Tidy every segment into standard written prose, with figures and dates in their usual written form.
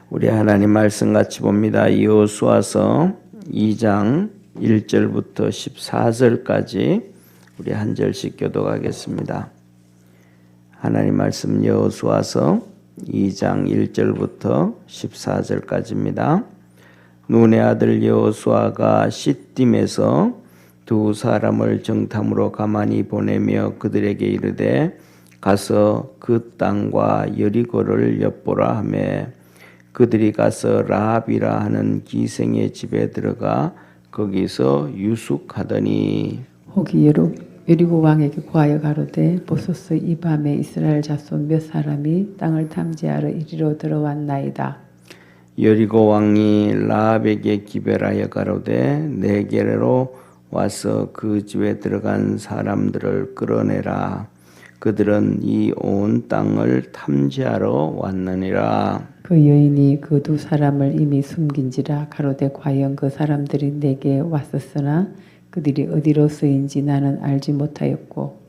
우리 하나님 말씀 같이 봅니다. 여호수아서 2장 1절부터 14절까지 우리 한 절씩 교독하겠습니다. 하나님 말씀 여호수아서 2장 1절부터 14절까지입니다. 눈의 아들 여호수아가 시딤에서 두 사람을 정탐으로 가만히 보내며 그들에게 이르되 가서 그 땅과 여리고를 엿보라 하매 그들이 가서 라합이라 하는 기생의 집에 들어가 거기서 유숙하더니 혹이 여리고 왕에게 구하여 가로되 보소서 이 밤에 이스라엘 자손 몇 사람이 땅을 탐지하러 이리로 들어왔나이다. 여리고 왕이 라합에게 기별하여 가로되 내게로 와서 그 집에 들어간 사람들을 끌어내라. 그들은 이 온 땅을 탐지하러 왔느니라. 그 여인이 그 두 사람을 이미 숨긴지라 가로되 과연 그 사람들이 내게 왔었으나 그들이 어디로서인지 나는 알지 못하였고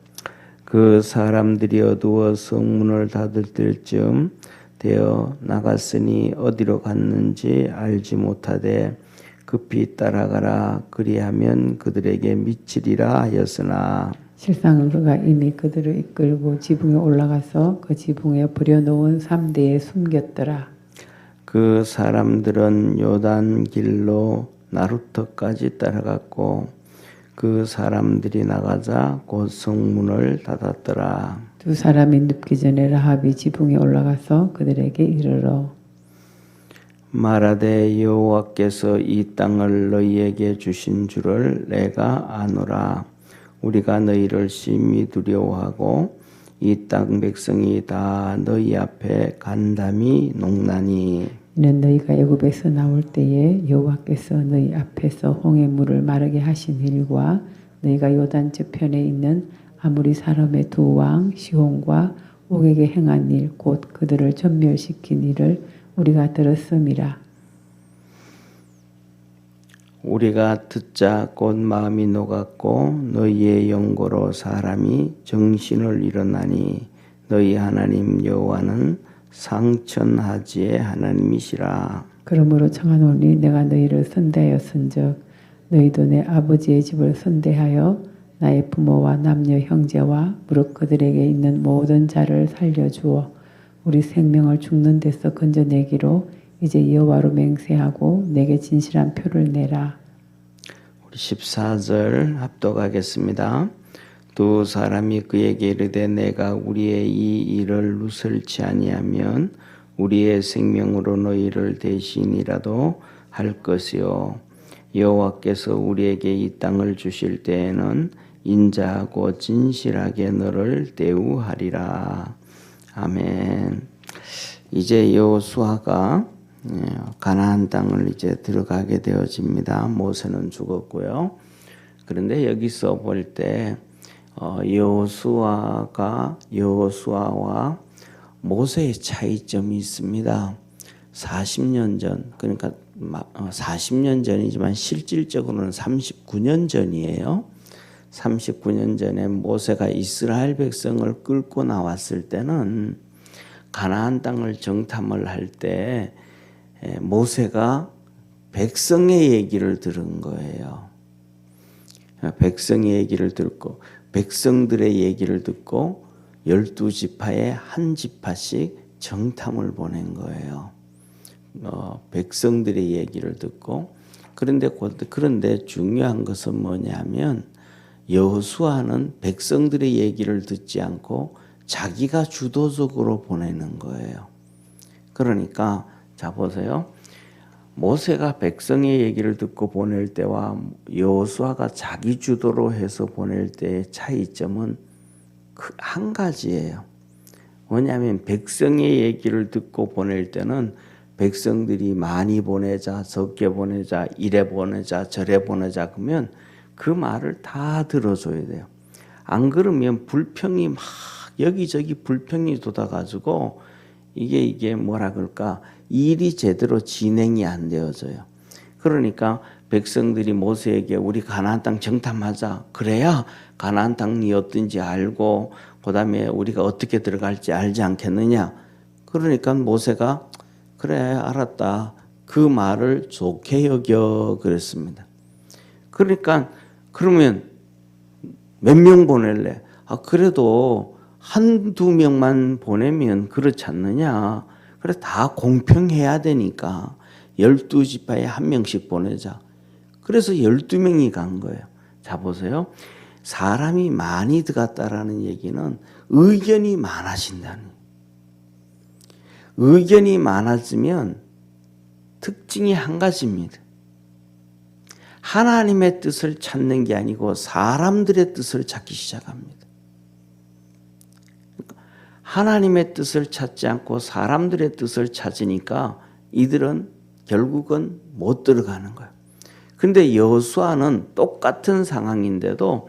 그 사람들이 어두워 성문을 닫을 때쯤 되어 나갔으니 어디로 갔는지 알지 못하되 급히 따라가라 그리하면 그들에게 미치리라 하였으나 실상은 그가 이미 그들을 이끌고 지붕에 올라가서 그 지붕에 버려놓은 삼대에 숨겼더라. 그 사람들은 요단 길로 나루터까지 따라갔고 그 사람들이 나가자 곧 성문을 닫았더라. 두 사람이 눕기 전에 라합이 지붕에 올라가서 그들에게 이르러 말하되 여호와께서 이 땅을 너희에게 주신 줄을 내가 아노라. 우리가 너희를 심히 두려워하고 이 땅 백성이 다 너희 앞에 간담이 녹나니 이는 너희가 애굽에서 나올 때에 여호와께서 너희 앞에서 홍해 물을 마르게 하신 일과 너희가 요단 저편에 있는 아모리 사람의 두 왕 시혼과 옥에게 행한 일 곧 그들을 전멸시킨 일을 우리가 들었음이라. 우리가 듣자 곧 마음이 녹았고 너희의 영고로 사람이 정신을 잃었나니 너희 하나님 여호와는 상천하지의 하나님이시라. 그러므로 청하노니 내가 너희를 선대하였은즉 너희도 내 아버지의 집을 선대하여 나의 부모와 남녀 형제와 무릇 그들에게 있는 모든 자를 살려주어 우리 생명을 죽는 데서 건져내기로 이제 여호와로 맹세하고 내게 진실한 표를 내라. 우리 14절 합독하겠습니다. 두 사람이 그에게 이르되 내가 우리의 이 일을 누설치 아니하면 우리의 생명으로 너희를 대신이라도 할 것이요 여호와께서 우리에게 이 땅을 주실 때에는 인자하고 진실하게 너를 대우하리라. 아멘. 이제 여호수아가 가나안 땅을 이제 들어가게 되어집니다. 모세는 죽었고요. 그런데 여기서 볼 때 여호수아와 모세의 차이점이 있습니다. 40년 전, 그러니까 40년 전이지만 실질적으로는 39년 전이에요. 39년 전에 모세가 이스라엘 백성을 끌고 나왔을 때는 가나안 땅을 정탐을 할 때 모세가 백성의 얘기를 들은 거예요. 백성의 얘기를 듣고 백성들의 얘기를 듣고 12지파의 한 지파씩 정탐을 보낸 거예요. 백성들의 얘기를 듣고 그런데 중요한 것은 뭐냐면 여호수아는 백성들의 얘기를 듣지 않고 자기가 주도적으로 보내는 거예요. 그러니까 자 보세요. 모세가 백성의 얘기를 듣고 보낼 때와 여호수아가 자기 주도로 해서 보낼 때의 차이점은 한 가지예요. 뭐냐면 백성의 얘기를 듣고 보낼 때는 백성들이 많이 보내자, 적게 보내자, 이래 보내자, 저래 보내자 그러면 그 말을 다 들어줘야 돼요. 안 그러면 불평이 막 여기저기 불평이 돋아가지고 이게 뭐라 그럴까 일이 제대로 진행이 안 되어져요. 그러니까 백성들이 모세에게 우리 가나안 땅 정탐하자. 그래야 가나안 땅이 어떤지 알고 그다음에 우리가 어떻게 들어갈지 알지 않겠느냐. 그러니까 모세가 그래 알았다. 그 말을 좋게 여겨 그랬습니다. 그러니까 그러면 몇 명 보낼래? 그래도 한두 명만 보내면 그렇지 않느냐. 그래 다 공평해야 되니까 12지파에 한 명씩 보내자. 그래서 12명이 간 거예요. 자 보세요. 사람이 많이 들어갔다라는 얘기는 의견이 많아진다는 거예요. 의견이 많아지면 특징이 한 가지입니다. 하나님의 뜻을 찾는 게 아니고 사람들의 뜻을 찾기 시작합니다. 하나님의 뜻을 찾지 않고 사람들의 뜻을 찾으니까 이들은 결국은 못 들어가는 거예요. 근데 여호수아는 똑같은 상황인데도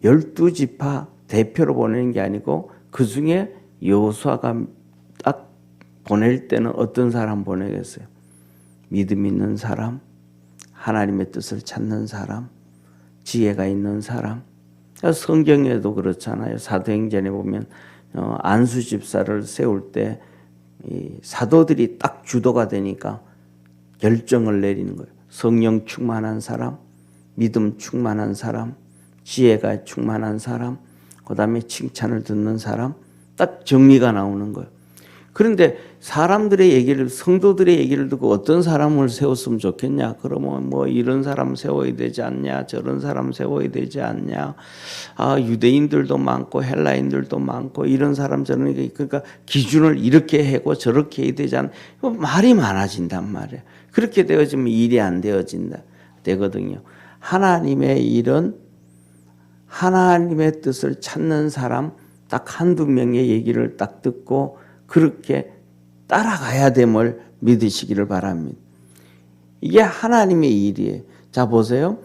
12지파 대표로 보내는 게 아니고 그 중에 여호수아가 딱 보낼 때는 어떤 사람 보내겠어요? 믿음 있는 사람, 하나님의 뜻을 찾는 사람, 지혜가 있는 사람. 성경에도 그렇잖아요. 사도행전에 보면 안수 집사를 세울 때 이 사도들이 딱 주도가 되니까 결정을 내리는 거예요. 성령 충만한 사람, 믿음 충만한 사람, 지혜가 충만한 사람, 그 다음에 칭찬을 듣는 사람, 딱 정리가 나오는 거예요. 그런데 사람들의 얘기를, 성도들의 얘기를 듣고 어떤 사람을 세웠으면 좋겠냐? 그러면 뭐 이런 사람 세워야 되지 않냐? 저런 사람 세워야 되지 않냐? 유대인들도 많고 헬라인들도 많고 이런 사람 저런, 그러니까 기준을 이렇게 하고 저렇게 해야 되지 않냐? 말이 많아진단 말이에요. 그렇게 되어지면 일이 안 되거든요. 하나님의 일은 하나님의 뜻을 찾는 사람 딱 한두 명의 얘기를 딱 듣고 그렇게 따라가야 됨을 믿으시기를 바랍니다. 이게 하나님의 일이에요. 자 보세요.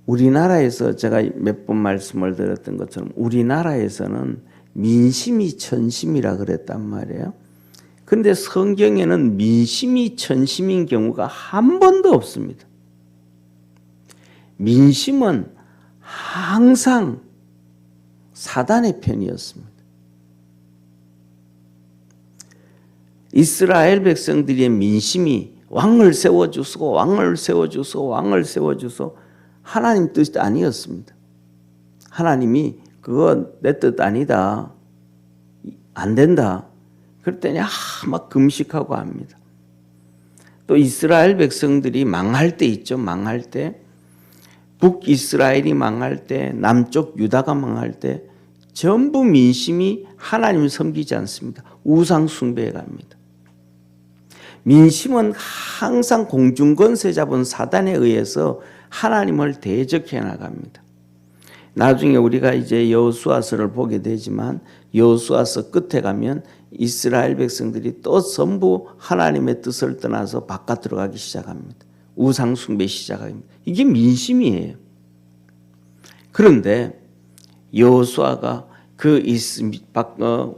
우리나라에서 제가 몇 번 말씀을 드렸던 것처럼 우리나라에서는 민심이 천심이라 그랬단 말이에요. 그런데 성경에는 민심이 천심인 경우가 한 번도 없습니다. 민심은 항상 사단의 편이었습니다. 이스라엘 백성들의 민심이 왕을 세워주소, 왕을 세워주소, 왕을 세워주소 하나님 뜻이 아니었습니다. 하나님이 그거 내 뜻 아니다. 안 된다. 그랬더니 막 금식하고 합니다. 또 이스라엘 백성들이 망할 때 있죠. 망할 때. 북이스라엘이 망할 때, 남쪽 유다가 망할 때 전부 민심이 하나님을 섬기지 않습니다. 우상 숭배해 갑니다. 민심은 항상 공중권세 잡은 사단에 의해서 하나님을 대적해 나갑니다. 나중에 우리가 이제 여호수아서를 보게 되지만 여호수아서 끝에 가면 이스라엘 백성들이 또 전부 하나님의 뜻을 떠나서 바깥으로 가기 시작합니다. 우상 숭배 시작합니다. 이게 민심이에요. 그런데 여호수아가 그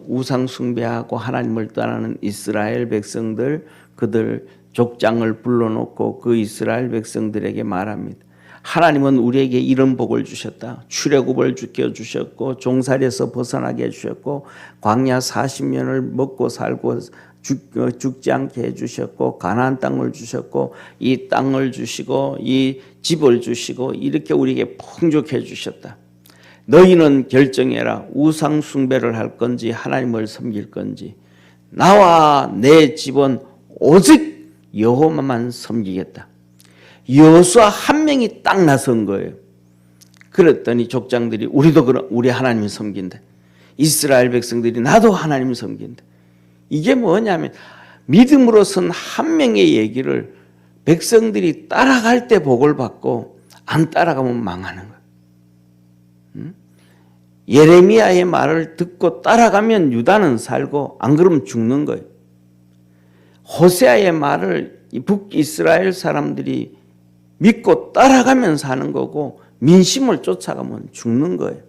우상 숭배하고 하나님을 떠나는 이스라엘 백성들, 그들 족장을 불러놓고 그 이스라엘 백성들에게 말합니다. 하나님은 우리에게 이런 복을 주셨다. 출애굽을 주셨고 종살이에서 벗어나게 해주셨고 광야 40년을 먹고 살고 죽지 않게 해주셨고 가나안 땅을 주셨고 이 땅을 주시고 이 집을 주시고 이렇게 우리에게 풍족해 주셨다. 너희는 결정해라. 우상 숭배를 할 건지 하나님을 섬길 건지. 나와 내 집은 오직 여호와만 섬기겠다. 여호수아 한 명이 딱 나선 거예요. 그랬더니 족장들이 우리 하나님 섬긴다. 이스라엘 백성들이 나도 하나님 섬긴다. 이게 뭐냐면 믿음으로 선 한 명의 얘기를 백성들이 따라갈 때 복을 받고 안 따라가면 망하는 거예요. 예레미야의 말을 듣고 따라가면 유다는 살고 안 그러면 죽는 거예요. 호세아의 말을 북이스라엘 사람들이 믿고 따라가면 사는 거고 민심을 쫓아가면 죽는 거예요.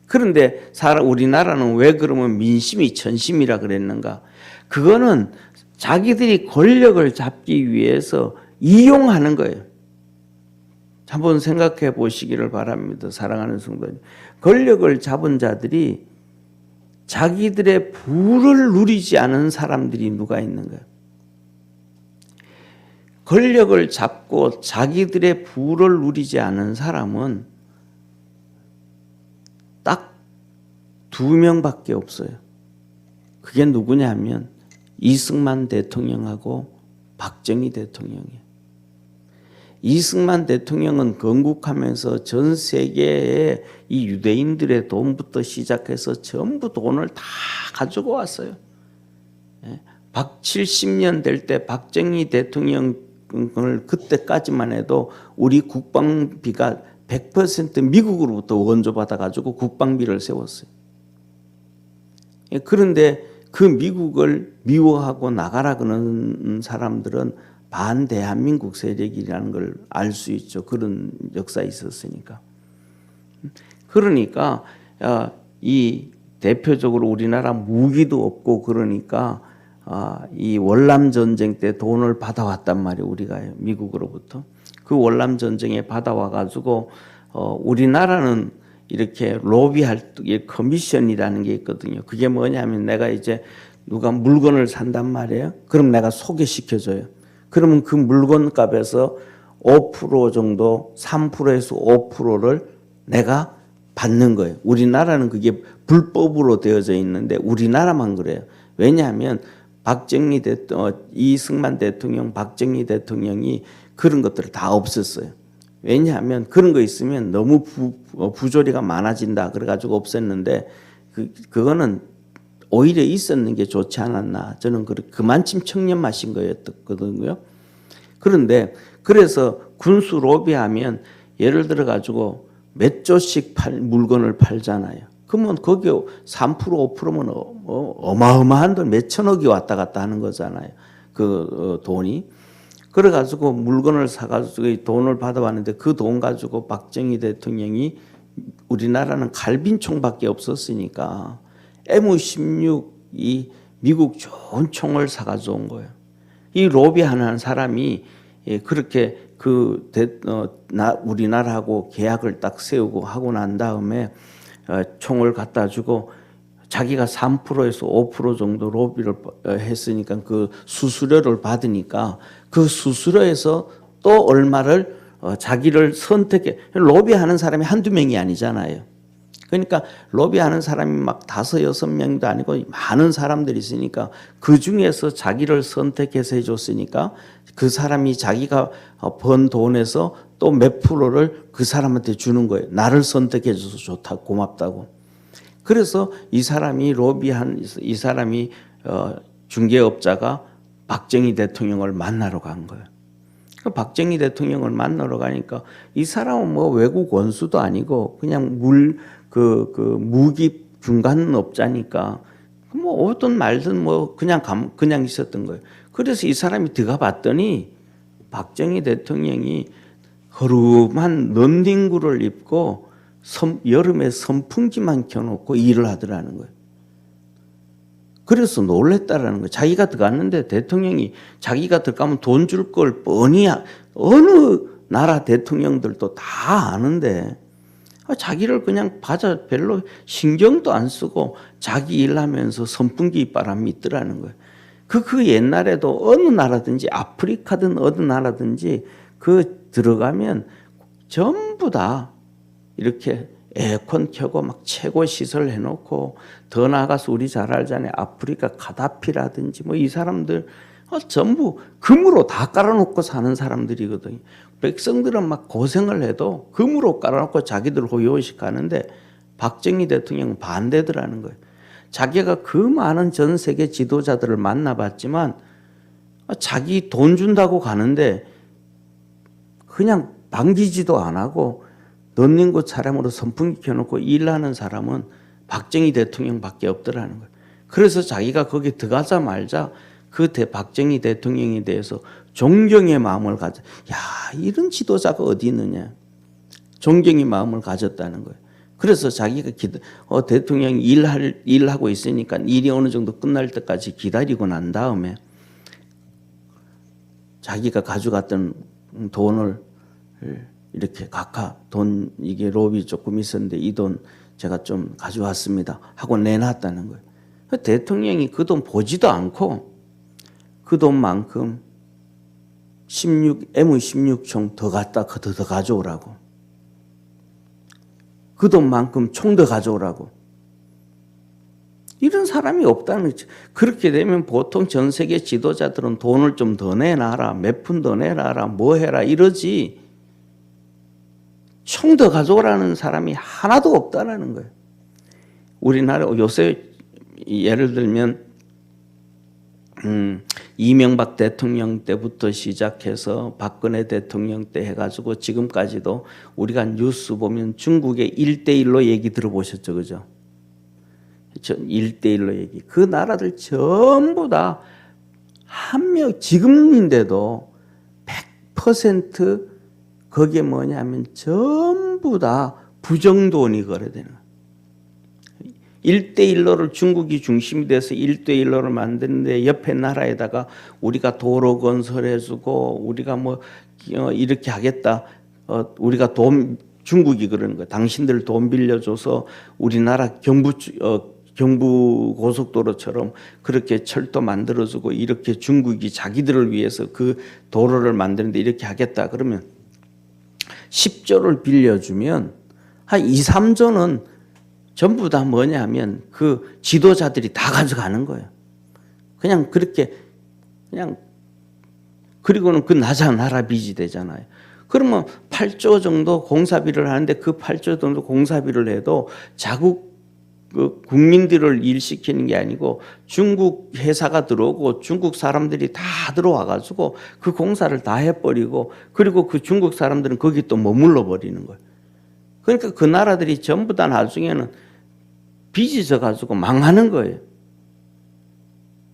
그런데 우리나라는 왜 그러면 민심이 천심이라 그랬는가? 그거는 자기들이 권력을 잡기 위해서 이용하는 거예요. 한번 생각해 보시기를 바랍니다. 사랑하는 성도님. 권력을 잡은 자들이 자기들의 부를 누리지 않은 사람들이 누가 있는 거예요? 권력을 잡고 자기들의 부를 누리지 않은 사람은 딱 2명밖에 없어요. 그게 누구냐 하면 이승만 대통령하고 박정희 대통령이에요. 이승만 대통령은 건국하면서 전 세계의 이 유대인들의 돈부터 시작해서 전부 돈을 다 가지고 왔어요. 70년 될 때 박정희 대통령을 그때까지만 해도 우리 국방비가 100% 미국으로부터 원조받아 가지고 국방비를 세웠어요. 그런데 그 미국을 미워하고 나가라 그러는 사람들은 반대한민국 세력이라는 걸 알 수 있죠. 그런 역사에 있었으니까. 그러니까 이 대표적으로 우리나라 무기도 없고 그러니까 이 월남 전쟁 때 돈을 받아왔단 말이에요. 우리가 미국으로부터 그 월남 전쟁에 받아와 가지고 우리나라는 이렇게 로비할 커미션이라는 게 있거든요. 그게 뭐냐면 내가 이제 누가 물건을 산단 말이에요. 그럼 내가 소개시켜줘요. 그러면 그 물건 값에서 5% 정도, 3%에서 5%를 내가 받는 거예요. 우리나라는 그게 불법으로 되어져 있는데 우리나라만 그래요. 왜냐하면 이승만 대통령, 박정희 대통령이 그런 것들을 다 없앴어요. 왜냐하면 그런 거 있으면 너무 부조리가 많아진다 그래가지고 없앴는데 그거는 오히려 있었는 게 좋지 않았나. 저는 그만큼 청렴하신 거였거든요. 그런데 그래서 군수 로비하면 예를 들어 가지고 몇 조씩 물건을 팔잖아요. 그러면 거기에 3% 5%면 어마어마한 돈 몇천억이 왔다 갔다 하는 거잖아요. 그 돈이. 그래 가지고 물건을 사 가지고 돈을 받아왔는데 그 돈 가지고 박정희 대통령이 우리나라는 갈빈총밖에 없었으니까 M16 이 미국 좋은 총을 사 가져온 거예요. 이 로비하는 사람이 그렇게 우리나라하고 계약을 딱 세우고 하고 난 다음에 총을 갖다 주고 자기가 3%에서 5% 정도 로비를 했으니까 그 수수료를 받으니까 그 수수료에서 또 얼마를 자기를 선택해. 로비하는 사람이 한두 명이 아니잖아요. 그러니까 로비하는 사람이 막 5, 6명도 아니고 많은 사람들이 있으니까 그 중에서 자기를 선택해서 해줬으니까 그 사람이 자기가 번 돈에서 또 몇 프로를 그 사람한테 주는 거예요. 나를 선택해줘서 좋다, 고맙다고. 그래서 이 사람이 중개업자가 박정희 대통령을 만나러 간 거예요. 박정희 대통령을 만나러 가니까 이 사람은 뭐 외국 원수도 아니고 그냥 무기 중간업자니까 뭐 오든 말든 뭐 그냥 있었던 거예요. 그래서 이 사람이 들어가 봤더니 박정희 대통령이 허름한 런닝구를 입고 여름에 선풍기만 켜놓고 일을 하더라는 거예요. 그래서 놀랬다라는 거예요. 자기가 들어갔는데 대통령이 자기가 들어가면 돈 줄 걸 뻔히 어느 나라 대통령들도 다 아는데 자기를 그냥 별로 신경도 안 쓰고 자기 일하면서 선풍기 바람이 있더라는 거예요. 그 옛날에도 어느 나라든지 아프리카든 어느 나라든지 들어가면 전부 다 이렇게 에어컨 켜고 막 최고 시설 해놓고 더 나아가서 우리 잘 알잖아요. 아프리카 가다피라든지 뭐 이 사람들 전부 금으로 다 깔아놓고 사는 사람들이거든요. 백성들은 막 고생을 해도 금으로 깔아놓고 자기들 호요식 하는데 박정희 대통령은 반대더라는 거예요. 자기가 그 많은 전 세계 지도자들을 만나봤지만 자기 돈 준다고 가는데 그냥 반기지도 안 하고 런닝구 차량으로 선풍기 켜놓고 일하는 사람은 박정희 대통령밖에 없더라는 거예요. 그래서 자기가 거기 들어가자마자 박정희 대통령에 대해서 존경의 마음을 이런 지도자가 어디 있느냐. 존경의 마음을 가졌다는 거예요. 그래서 자기가 대통령이 일하고 있으니까 일이 어느 정도 끝날 때까지 기다리고 난 다음에 자기가 가져갔던 돈을 이렇게 이게 로비 조금 있었는데 이 돈 제가 좀 가져왔습니다 하고 내놨다는 거예요. 대통령이 그 돈 보지도 않고 그 돈만큼 M16총 더 가져오라고. 그 돈만큼 총 더 가져오라고. 이런 사람이 없다는 거죠. 그렇게 되면 보통 전 세계 지도자들은 돈을 좀 더 내놔라, 몇 푼 더 내놔라, 뭐 해라 이러지 총 더 가져오라는 사람이 하나도 없다는 거예요. 우리나라 요새 예를 들면 이명박 대통령 때부터 시작해서 박근혜 대통령 때 해가지고 지금까지도 우리가 뉴스 보면 중국의 1대1로 얘기 들어보셨죠, 그죠? 1대1로 얘기. 그 나라들 전부 다 한 명, 지금인데도 100% 그게 뭐냐면 전부 다 부정돈이 거래되는 거예요. 1대1로를 중국이 중심이 돼서 1대1로를 만드는데 옆에 나라에다가 우리가 도로 건설해주고 우리가 뭐 이렇게 하겠다. 우리가 중국이 그러는 거예요. 당신들 돈 빌려줘서 우리나라 경부 고속도로처럼 그렇게 철도 만들어주고 이렇게 중국이 자기들을 위해서 그 도로를 만드는데 이렇게 하겠다. 그러면 10조를 빌려주면 한 2, 3조는 전부 다 뭐냐 하면 그 지도자들이 다 가져가는 거예요. 그냥 그렇게 그냥 그리고는 그 나라 빚이 되잖아요. 그러면 8조 정도 공사비를 하는데 그 8조 정도 공사비를 해도 자국 그 국민들을 일시키는 게 아니고 중국 회사가 들어오고 중국 사람들이 다 들어와 가지고 그 공사를 다 해버리고 그리고 그 중국 사람들은 거기 또 머물러 버리는 거예요. 그러니까 그 나라들이 전부 다 나중에는 빚이 져 가지고 망하는 거예요.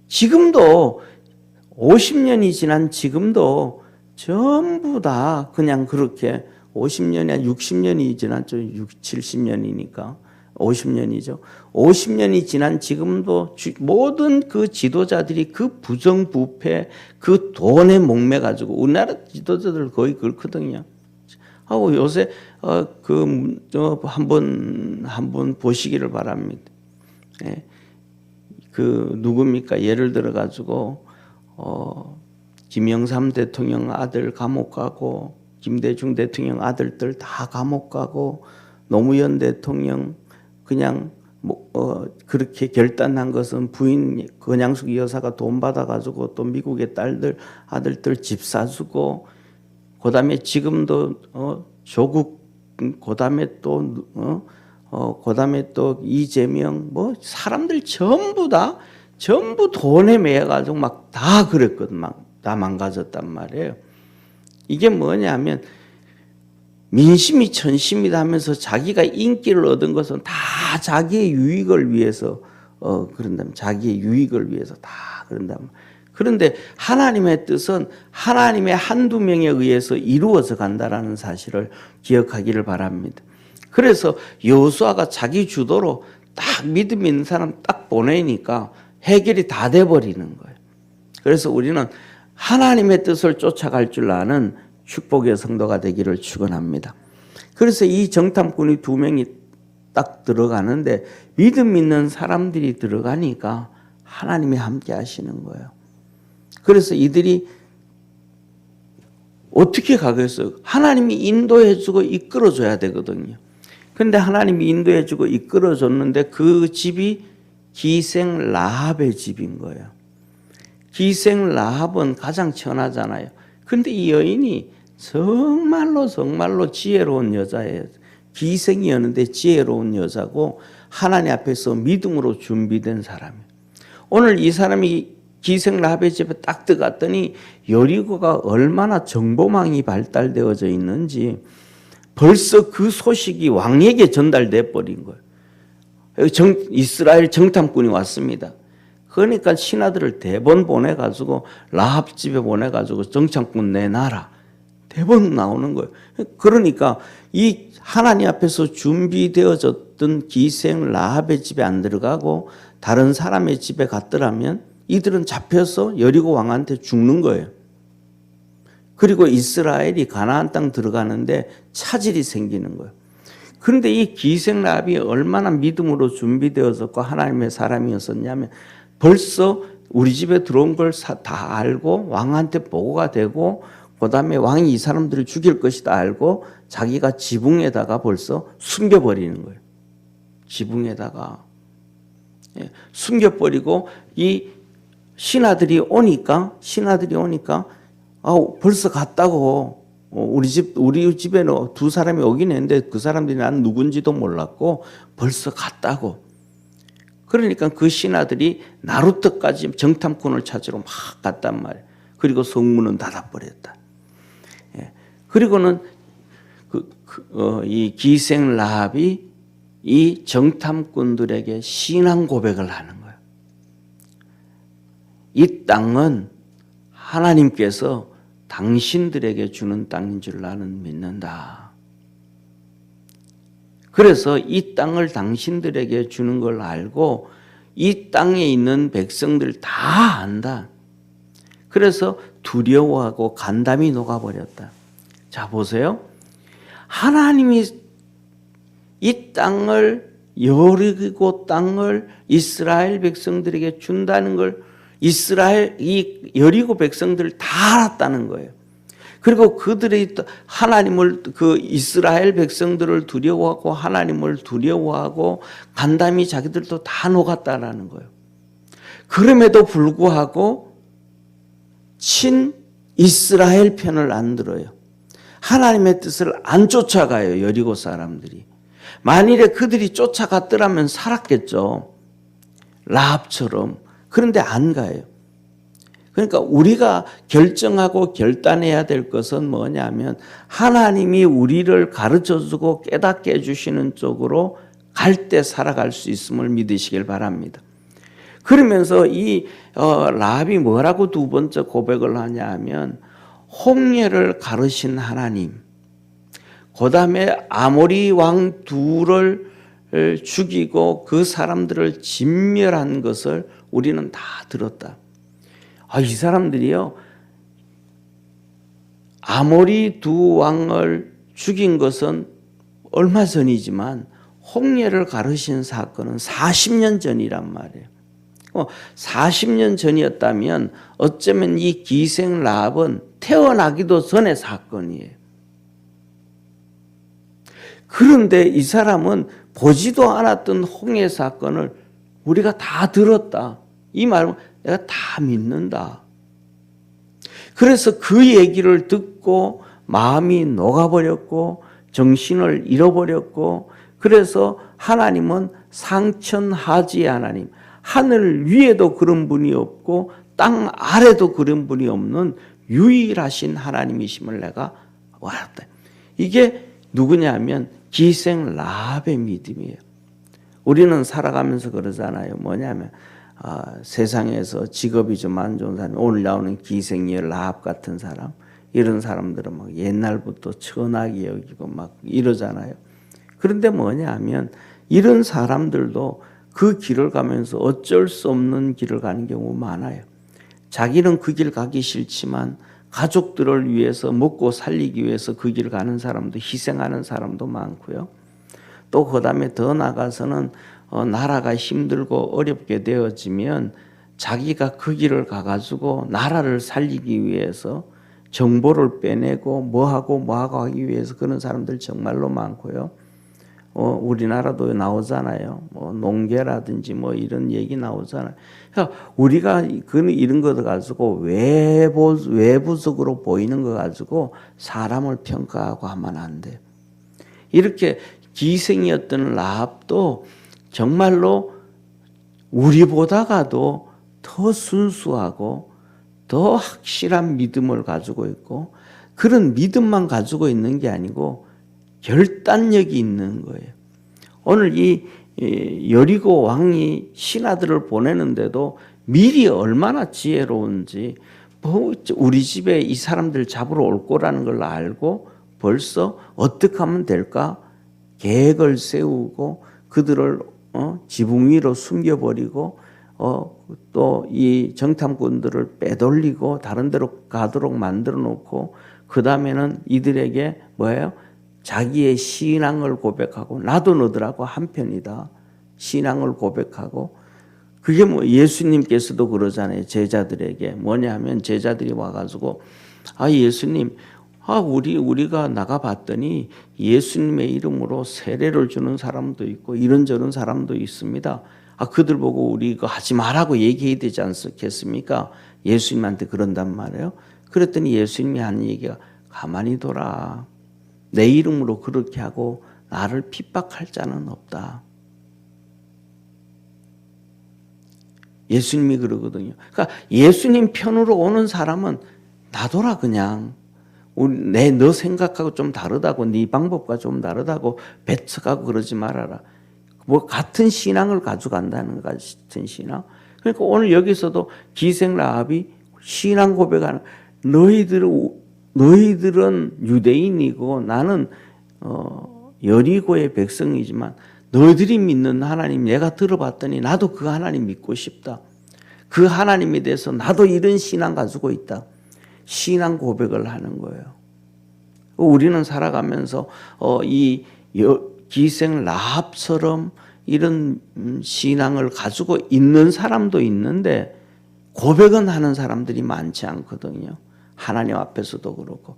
지금도 50년이 지난 지금도 전부 다 그냥 그렇게 50년이 아니라 60년이 지났죠. 70년이니까 50년이죠. 50년이 지난 지금도 모든 그 지도자들이 그 부정부패 그 돈에 목매 가지고 우리나라 지도자들 거의 그렇거든요. 하고 요새 한번 보시기를 바랍니다. 예. 그 누굽니까? 예를 들어 가지고 김영삼 대통령 아들 감옥 가고 김대중 대통령 아들들 다 감옥 가고 노무현 대통령 그냥 그렇게 결단한 것은 부인 권양숙 여사가 돈 받아 가지고 또 미국의 아들들 집 사주고 그다음에 지금도 조국 그다음에 또 이재명 뭐 사람들 전부 돈에 매여 가지고 막 다 그랬거든. 막 다 망가졌단 말이에요. 이게 뭐냐면 민심이 천심이다 하면서 자기가 인기를 얻은 것은 다 자기의 유익을 위해서 그런다면 자기의 유익을 위해서 다 그런다면 그런데 하나님의 뜻은 하나님의 한두 명에 의해서 이루어져 간다라는 사실을 기억하기를 바랍니다. 그래서 여호수아가 자기 주도로 딱 믿음 있는 사람 딱 보내니까 해결이 다 돼버리는 거예요. 그래서 우리는 하나님의 뜻을 쫓아갈 줄 아는 축복의 성도가 되기를 축원합니다. 그래서 이 정탐꾼이 2명이 딱 들어가는데 믿음 있는 사람들이 들어가니까 하나님이 함께 하시는 거예요. 그래서 이들이 어떻게 가겠어요? 하나님이 인도해주고 이끌어줘야 되거든요. 그런데 하나님이 인도해주고 이끌어줬는데 그 집이 기생 라합의 집인 거예요. 기생 라합은 가장 천하잖아요. 그런데 이 여인이 정말로 지혜로운 여자예요. 기생이었는데 지혜로운 여자고 하나님 앞에서 믿음으로 준비된 사람이에요. 오늘 이 사람이 기생 라합의 집에 딱 들어갔더니 여리고가 얼마나 정보망이 발달되어져 있는지 벌써 그 소식이 왕에게 전달돼 버린 거예요. 이스라엘 정탐꾼이 왔습니다. 그러니까 신하들을 대본 보내가지고 라합 집에 보내가지고 정탐꾼 내놔라. 대본 나오는 거예요. 그러니까 이 하나님 앞에서 준비되어졌던 기생 라합의 집에 안 들어가고 다른 사람의 집에 갔더라면 이들은 잡혀서 여리고 왕한테 죽는 거예요. 그리고 이스라엘이 가나안 땅 들어가는데 차질이 생기는 거예요. 그런데 이 기생 라합이 얼마나 믿음으로 준비되었었고 하나님의 사람이었었냐면 벌써 우리 집에 들어온 걸 다 알고 왕한테 보고가 되고 그다음에 왕이 이 사람들을 죽일 것이다 알고 자기가 지붕에다가 벌써 숨겨버리는 거예요. 지붕에다가 숨겨버리고 이 신하들이 오니까 벌써 갔다고 우리 집에는 두 사람이 오긴 했는데 그 사람들이 난 누군지도 몰랐고 벌써 갔다고. 그러니까 그 신하들이 나루터까지 정탐꾼을 찾으러 막 갔단 말이에요. 그리고 성문은 닫아버렸다. 그리고는 이 기생 라합이 이 정탐꾼들에게 신앙 고백을 하는 거예요. 이 땅은 하나님께서 당신들에게 주는 땅인 줄 나는 믿는다. 그래서 이 땅을 당신들에게 주는 걸 알고 이 땅에 있는 백성들 다 안다. 그래서 두려워하고 간담이 녹아버렸다. 자, 보세요. 하나님이 이 땅을, 여리고 땅을 이스라엘 백성들에게 준다는 걸 이 여리고 백성들을 다 알았다는 거예요. 그리고 그들이 하나님을, 그 이스라엘 백성들을 두려워하고 하나님을 두려워하고 간담이 자기들도 다 녹았다라는 거예요. 그럼에도 불구하고 친 이스라엘 편을 안 들어요. 하나님의 뜻을 안 쫓아가요, 여리고 사람들이. 만일에 그들이 쫓아갔더라면 살았겠죠. 라합처럼. 그런데 안 가요. 그러니까 우리가 결정하고 결단해야 될 것은 뭐냐면 하나님이 우리를 가르쳐주고 깨닫게 해주시는 쪽으로 갈 때 살아갈 수 있음을 믿으시길 바랍니다. 그러면서 이 라합이 뭐라고 두 번째 고백을 하냐 하면 홍해를 가르신 하나님, 그 다음에 아모리 왕 둘을 죽이고 그 사람들을 진멸한 것을 우리는 다 들었다. 이 사람들이요, 아모리 두 왕을 죽인 것은 얼마 전이지만 홍해를 가르신 사건은 40년 전이란 말이에요. 40년 전이었다면 어쩌면 이 기생 라합은 태어나기도 전의 사건이에요. 그런데 이 사람은 보지도 않았던 홍해 사건을 우리가 다 들었다. 이 말은 내가 다 믿는다. 그래서 그 얘기를 듣고 마음이 녹아버렸고 정신을 잃어버렸고, 그래서 하나님은 상천하지의 하나님, 하늘 위에도 그런 분이 없고 땅 아래도 그런 분이 없는 유일하신 하나님이심을 내가 알았다. 이게 누구냐면 기생 라합의 믿음이에요. 우리는 살아가면서 그러잖아요. 뭐냐면 세상에서 직업이 좀 안 좋은 사람, 오늘 나오는 기생의 라합 같은 사람, 이런 사람들은 막 옛날부터 천하게 여기고 막 이러잖아요. 그런데 뭐냐면 이런 사람들도 그 길을 가면서 어쩔 수 없는 길을 가는 경우 많아요. 자기는 그 길 가기 싫지만 가족들을 위해서 먹고 살리기 위해서 그 길을 가는 사람도, 희생하는 사람도 많고요. 또 그 다음에 더 나가서는 나라가 힘들고 어렵게 되어지면 자기가 그 길을 가가지고 나라를 살리기 위해서 정보를 빼내고 뭐하고 하기 위해서 그런 사람들 정말로 많고요. 우리나라도 나오잖아요. 뭐 농계라든지 뭐 이런 얘기 나오잖아요. 그러니까 우리가 이런 거 가지고 외부적으로 보이는 거 가지고 사람을 평가하고 하면 안 돼요. 이렇게 기생이었던 라합도 정말로 우리보다가도 더 순수하고 더 확실한 믿음을 가지고 있고, 그런 믿음만 가지고 있는 게 아니고 결단력이 있는 거예요. 오늘 이 여리고 왕이 신하들을 보내는데도 미리 얼마나 지혜로운지, 우리 집에 이 사람들 잡으러 올 거라는 걸 알고 벌써 어떻게 하면 될까 계획을 세우고 그들을 지붕 위로 숨겨버리고 또 이 정탐꾼들을 빼돌리고 다른 데로 가도록 만들어 놓고, 그 다음에는 이들에게 뭐예요? 자기의 신앙을 고백하고 나도 너들하고 한편이다. 신앙을 고백하고 그게 뭐 예수님께서도 그러잖아요. 제자들에게 뭐냐면 제자들이 와가지고 예수님 우리가 나가봤더니 예수님의 이름으로 세례를 주는 사람도 있고 이런저런 사람도 있습니다. 그들 보고 우리 이거 하지 말라고 얘기해야 되지 않겠습니까? 예수님한테 그런단 말이에요. 그랬더니 예수님이 하는 얘기가 가만히 둬라. 내 이름으로 그렇게 하고 나를 핍박할 자는 없다. 예수님이 그러거든요. 그러니까 예수님 편으로 오는 사람은 놔둬라 그냥. 너 생각하고 좀 다르다고 네 방법과 좀 다르다고 배척하고 그러지 말아라. 뭐 같은 신앙을 가져간다는 것 같은 신앙. 그러니까 오늘 여기서도 기생 라합이 신앙 고백하는 너희들은 유대인이고 나는 여리고의 백성이지만 너희들이 믿는 하나님 내가 들어봤더니 나도 그 하나님 믿고 싶다. 그 하나님에 대해서 나도 이런 신앙 가지고 있다. 신앙 고백을 하는 거예요. 우리는 살아가면서 이 기생 라합처럼 이런 신앙을 가지고 있는 사람도 있는데 고백은 하는 사람들이 많지 않거든요. 하나님 앞에서도 그렇고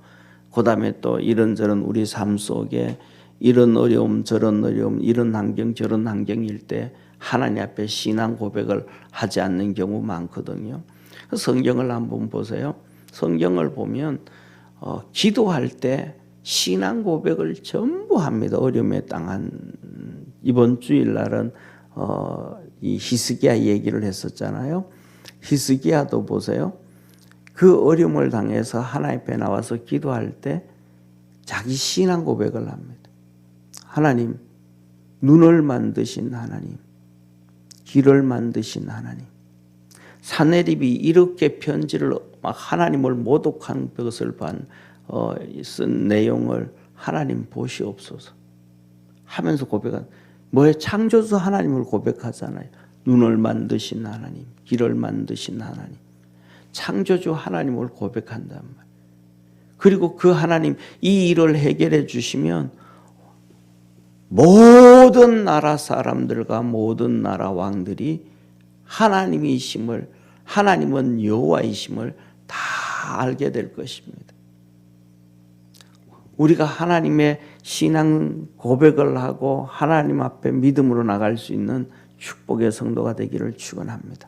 그 다음에 또 이런저런 우리 삶 속에 이런 어려움 저런 어려움 이런 환경 저런 환경일 때 하나님 앞에 신앙 고백을 하지 않는 경우 많거든요. 성경을 한번 보세요. 성경을 보면 기도할 때 신앙 고백을 전부 합니다. 어려움에 당한 이번 주일날은 이 히스기야 얘기를 했었잖아요. 히스기야도 보세요. 그 어려움을 당해서 하나님 앞에 나와서 기도할 때 자기 신앙 고백을 합니다. 하나님, 눈을 만드신 하나님, 길을 만드신 하나님. 사내립이 이렇게 편지를 막 하나님을 모독한 것을 쓴 내용을 하나님 보시옵소서 하면서 고백한 뭐에 창조주 하나님을 고백하잖아요. 눈을 만드신 하나님, 길을 만드신 하나님, 창조주 하나님을 고백한단 말이에요. 그리고 그 하나님 이 일을 해결해 주시면 모든 나라 사람들과 모든 나라 왕들이 하나님이심을 하나님은 여호와이심을 다 알게 될 것입니다. 우리가 하나님의 신앙 고백을 하고 하나님 앞에 믿음으로 나갈 수 있는 축복의 성도가 되기를 축원합니다.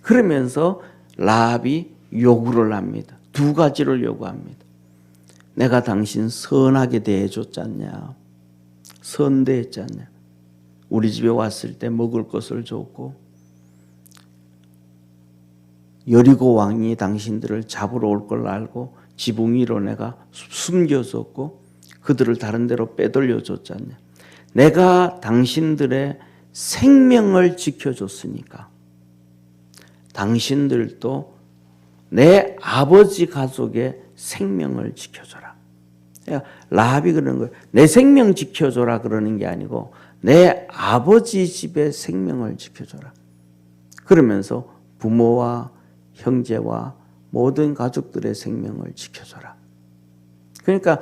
그러면서 라합이 요구를 합니다. 두 가지를 요구합니다. 내가 당신 선하게 대해줬지 않냐? 선대했지 않냐? 우리 집에 왔을 때 먹을 것을 줬고 여리고 왕이 당신들을 잡으러 올 걸 알고 지붕 위로 내가 숨겨줬고 그들을 다른 데로 빼돌려줬지 않냐? 내가 당신들의 생명을 지켜줬으니까 당신들도 내 아버지 가족의 생명을 지켜줘라. 라합이 그러는 거예요. 내 생명 지켜줘라 그러는 게 아니고 내 아버지 집의 생명을 지켜줘라. 그러면서 부모와 형제와 모든 가족들의 생명을 지켜줘라. 그러니까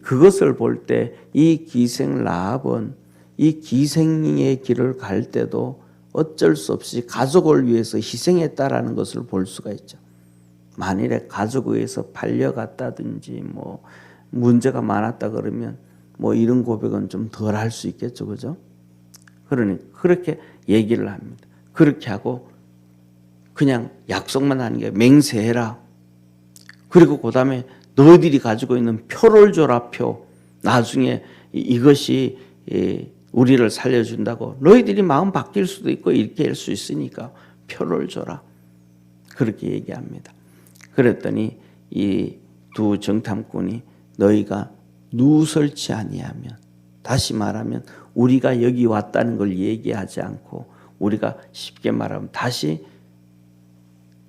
그것을 볼 때 이 기생 라합은 이 기생의 길을 갈 때도 어쩔 수 없이 가족을 위해서 희생했다라는 것을 볼 수가 있죠. 만일에 가족에 의해서 팔려갔다든지 뭐 문제가 많았다 그러면 뭐 이런 고백은 좀 덜 할 수 있겠죠, 그죠? 그러니 그렇게 얘기를 합니다. 그렇게 하고 그냥 약속만 하는 게 맹세해라. 그리고 그 다음에 너희들이 가지고 있는 표를 줘라, 표. 나중에 이것이 우리를 살려준다고. 너희들이 마음 바뀔 수도 있고 이렇게 할 수 있으니까 표를 줘라. 그렇게 얘기합니다. 그랬더니 이 두 정탐꾼이 너희가 누설치 아니하면, 다시 말하면 우리가 여기 왔다는 걸 얘기하지 않고 우리가 쉽게 말하면 다시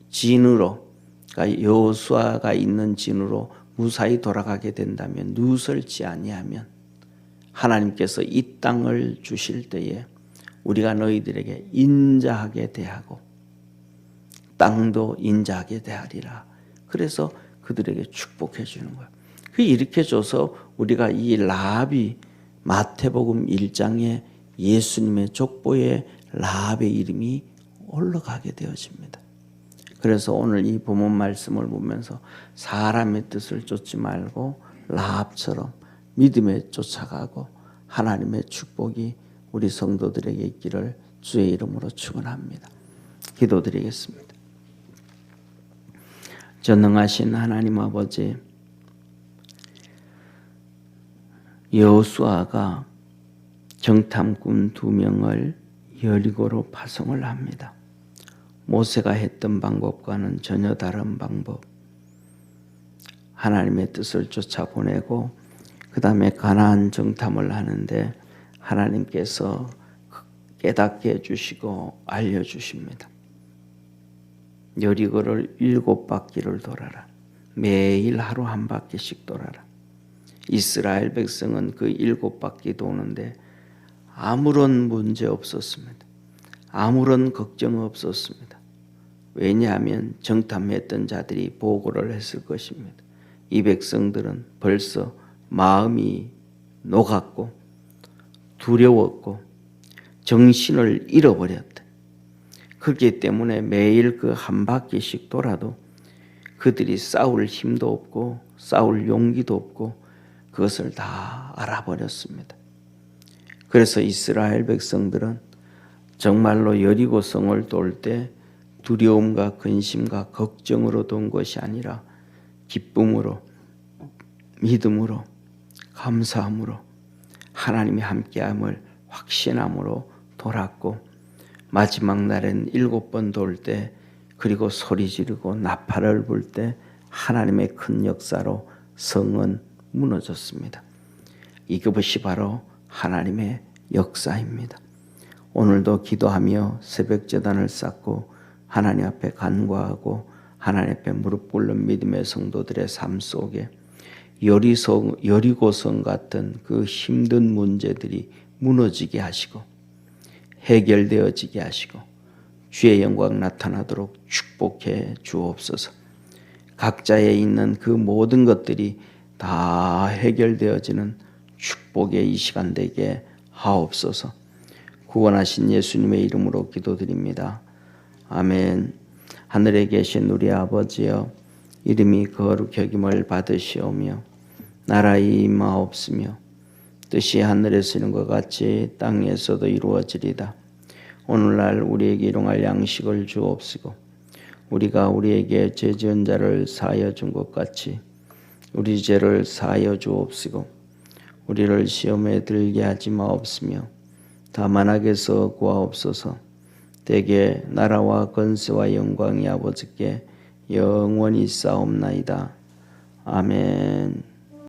진으로, 그러니까 여호수아가 있는 진으로 무사히 돌아가게 된다면, 누설치 아니하면 하나님께서 이 땅을 주실 때에 우리가 너희들에게 인자하게 대하고 땅도 인자하게 대하리라. 그래서 그들에게 축복해 주는 거예요. 그 이렇게 줘서 우리가 이 라합이 마태복음 1장에 예수님의 족보에 라합의 이름이 올라가게 되어집니다. 그래서 오늘 이 본문 말씀을 보면서 사람의 뜻을 쫓지 말고 라합처럼 믿음에 쫓아가고 하나님의 축복이 우리 성도들에게 있기를 주의 이름으로 축원합니다. 기도드리겠습니다. 전능하신 하나님 아버지, 여호수아가 정탐꾼 2명을 여리고로 파송을 합니다. 모세가 했던 방법과는 전혀 다른 방법. 하나님의 뜻을 쫓아 보내고 그 다음에 가나안 정탐을 하는데 하나님께서 깨닫게 해주시고 알려주십니다. 여리고를 7바퀴를 돌아라. 매일 하루 한 바퀴씩 돌아라. 이스라엘 백성은 그 7바퀴 도는데 아무런 문제 없었습니다. 아무런 걱정 없었습니다. 왜냐하면 정탐했던 자들이 보고를 했을 것입니다. 이 백성들은 벌써 마음이 녹았고 두려웠고 정신을 잃어버렸다. 그렇기 때문에 매일 그 한 바퀴씩 돌아도 그들이 싸울 힘도 없고 싸울 용기도 없고 그것을 다 알아버렸습니다. 그래서 이스라엘 백성들은 정말로 여리고성을 돌 때 두려움과 근심과 걱정으로 돈 것이 아니라 기쁨으로, 믿음으로, 감사함으로, 하나님이 함께함을 확신함으로 돌았고 마지막 날엔 7번 돌 때 그리고 소리 지르고 나팔을 불 때 하나님의 큰 역사로 성은 무너졌습니다. 이것이 바로 하나님의 역사입니다. 오늘도 기도하며 새벽제단을 쌓고 하나님 앞에 간구하고 하나님 앞에 무릎 꿇는 믿음의 성도들의 삶 속에 여리고성 같은 그 힘든 문제들이 무너지게 하시고 해결되어지게 하시고 주의 영광 나타나도록 축복해 주옵소서. 각자에 있는 그 모든 것들이 다 해결되어지는 축복의 이 시간 되게 하옵소서. 구원하신 예수님의 이름으로 기도드립니다. 아멘. 하늘에 계신 우리 아버지여, 이름이 거룩히 여김을 받으시오며 나라의 임하옵시며 뜻이 하늘에서 이룬 것 같이 땅에서도 이루어지리다. 오늘날 우리에게 일용할 양식을 주옵시고 우리가 우리에게 죄 지은 자를 사하여 준 것 같이 우리 죄를 사하여 주옵시고 우리를 시험에 들게 하지 마옵시며 다만 악에서 구하옵소서. 대개 나라와 권세와 영광이 아버지께 영원히 싸움나이다. 아멘.